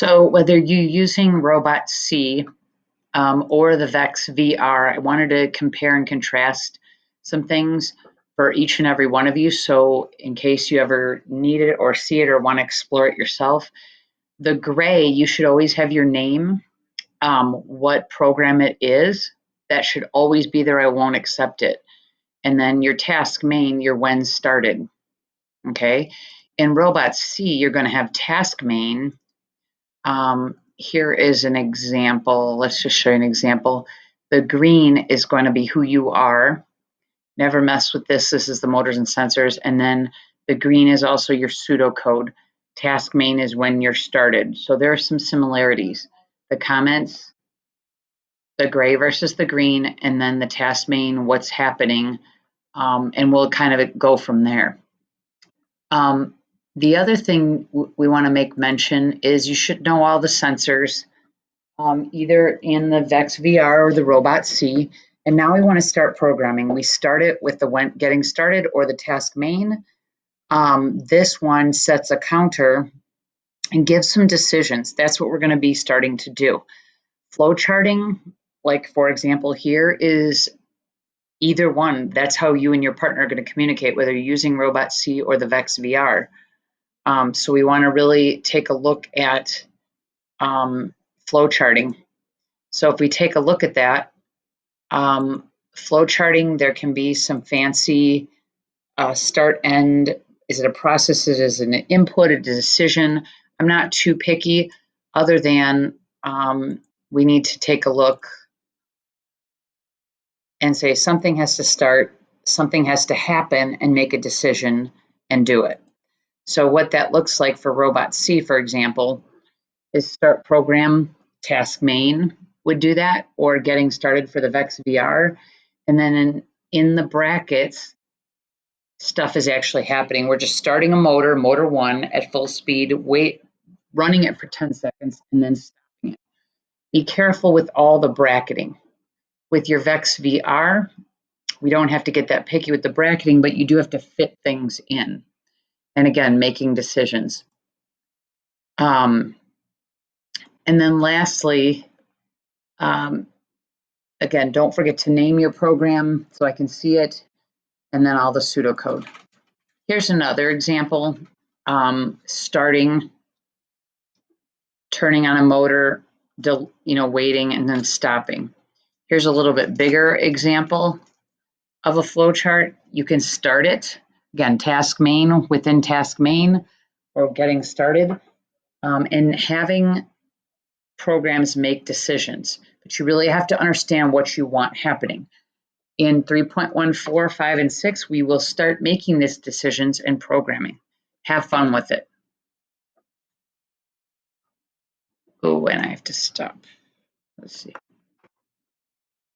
So whether you're using Robot C or the Vex VR, I wanted to compare and contrast some things for each and every one of you. So in case you ever need it or see it or want to explore it yourself, the gray, you should always have your name, what program it is. That should always be there. I won't accept it. And then your task main, your when started. Okay. In Robot C, you're going to have task main. Here is an example. Let's just show you an example. The green is going to be who you are. Never mess with this. This is the motors and sensors. And then the green is also your pseudocode. Task main is when you're started. So there are some similarities. The comments, the gray versus the green, and then the task main, what's happening, and we'll kind of go from there. The other thing we want to make mention is you should know all the sensors, either in the Vex VR or the Robot C. And now we want to start programming. We start it with the getting started or the task main. This one sets a counter and gives some decisions. That's what we're going to be starting to do. Flow charting, like for example here, is either one. That's how you and your partner are going to communicate, whether you're using Robot C or the Vex VR. So we want to really take a look at flow charting. So if we take a look at that, flow charting, there can be some fancy start end. Is it a process? Is it an input, a decision? I'm not too picky, other than we need to take a look and say something has to start, something has to happen, and make a decision and do it. So what that looks like for Robot C, for example, is start program, task main would do that, or getting started for the Vex VR. And then in the brackets, stuff is actually happening. We're just starting a motor, motor one at full speed, running it for 10 seconds, and then stopping it. Be careful with all the bracketing. With your Vex VR, we don't have to get that picky with the bracketing, but you do have to fit things in. And again, making decisions. And then lastly, again, don't forget to name your program so I can see it, and then all the pseudocode. Here's another example, starting, turning on a motor, waiting, and then stopping. Here's a little bit bigger example of a flow chart. You can start it, again, task main within task main, or getting started, and having programs make decisions. But you really have to understand what you want happening. In 3.14, 5, and 6, we will start making these decisions and programming. Have fun with it. Oh, and I have to stop. Let's see.